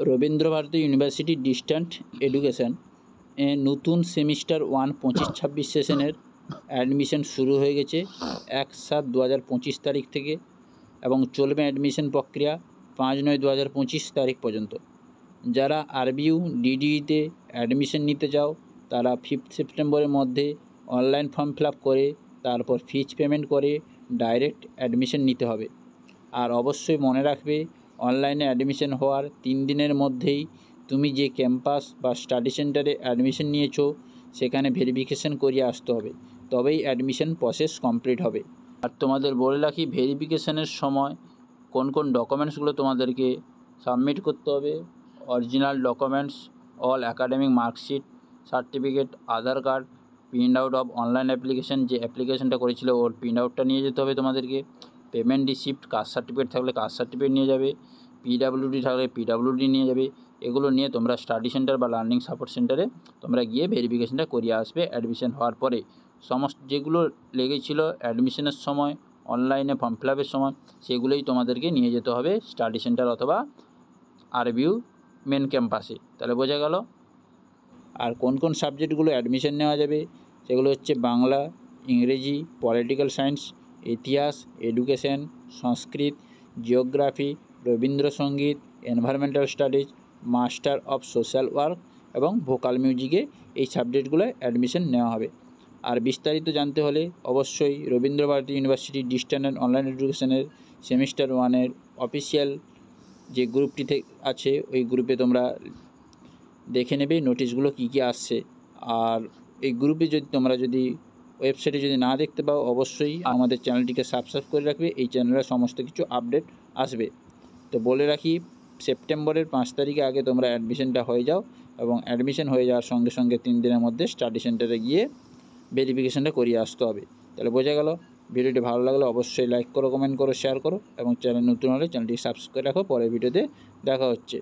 Rabindra Bharati university distant education নতুন semester 1 25-26 সেশনের admission শুরু হয়ে গেছে 1/7/2025 তারিখ থেকে এবং চলবে অ্যাডমিশন প্রক্রিয়া 5/9/2025 তারিখ পর্যন্ত। যারা আরবিইউ ডিডিইতে অ্যাডমিশন নিতে চাও তারা 5 সেপ্টেম্বরের মধ্যে অনলাইন ফর্ম ফিল আপ করে তারপর ফিজ পেমেন্ট করে ডাইরেক্ট অ্যাডমিশন নিতে হবে। আর অবশ্যই মনে রাখবে অনলাইনে অ্যাডমিশন হওয়ার 3 দিনের মধ্যেই তুমি যে ক্যাম্পাস বা স্টাডি সেন্টারে অ্যাডমিশন নিয়েছো সেখানে ভেরিফিকেশন করিয়ে আসতে হবে, তবেই অ্যাডমিশন প্রসেস কমপ্লিট হবে। আর তোমাদের বলে রাখি ভেরিফিকেশনের সময় কোন কোন ডকুমেন্টসগুলো তোমাদেরকে সাবমিট করতে হবে। Original documents, all academic marksheet, certificate, Aadhaar card, print out of online application, যে অ্যাপ্লিকেশনটা করেছিল ওর প্রিন্ট আউটটা নিয়ে যেতে হবে তোমাদেরকে। পেমেন্ট রিসিপ্ট, কাস্ট সার্টিফিকেট থাকলে কাস্ট সার্টিফিকেট নিয়ে যাবে, পিডাব্লিউডি থাকলে পিডাব্লিউডি নিয়ে যাবে। এগুলো নিয়ে তোমরা স্টাডি সেন্টার বা লার্নিং সাপোর্ট সেন্টারে তোমরা গিয়ে ভেরিফিকেশনটা করিয়ে আসবে অ্যাডমিশন হওয়ার পরে। সমস্ত যেগুলো লেগেছিল অ্যাডমিশনের সময়, অনলাইনে ফর্ম ফিল আপের সময়, সেগুলোই তোমাদেরকে নিয়ে যেতে হবে স্টাডি সেন্টার অথবা আরবিইউ মেন ক্যাম্পাসে। তাহলে বোঝা গেল। আর কোন কোন সাবজেক্টগুলো অ্যাডমিশন নেওয়া যাবে সেগুলো হচ্ছে বাংলা, ইংরেজি, পলিটিক্যাল সায়েন্স, ইতিহাস, education, Sanskrit, geography, Rabindrasangeet, environmental studies, master of social work এবং ভোকাল মিউজিকে এই সাবজেক্টগুলোয় অ্যাডমিশন নেওয়া হবে। আর বিস্তারিত জানতে হলে অবশ্যই Rabindra Bharati university distant and online এডুকেশনের সেমিস্টার 1-এর অফিসিয়াল যে গ্রুপটি আছে ওই গ্রুপে তোমরা দেখে নেবে নোটিশগুলো কী কী আসছে। আর এই গ্রুপে তোমরা যদি ওয়েবসাইটে যদি না দেখতে পাও অবশ্যই আমাদের চ্যানেলটিকে সাবস্ক্রাইব করে রাখবে, এই চ্যানেলে সমস্ত কিছু আপডেট আসবে। তো বলে রাখি সেপ্টেম্বরের 5 তারিখে আগে তোমরা অ্যাডমিশনটা হয়ে যাও এবং অ্যাডমিশন হয়ে যাওয়ার সঙ্গে সঙ্গে 3 দিনের মধ্যে স্টাডি সেন্টারে গিয়ে ভেরিফিকেশনটা করিয়ে আসতে হবে। তাহলে বোঝা গেল। ভিডিওটি ভালো লাগলে অবশ্যই লাইক করো, কমেন্ট করো, শেয়ার করো এবং চ্যানেল নতুন হলে চ্যানেলটি সাবস্ক্রাইব করে রাখো। পরের ভিডিওতে দেখা হচ্ছে।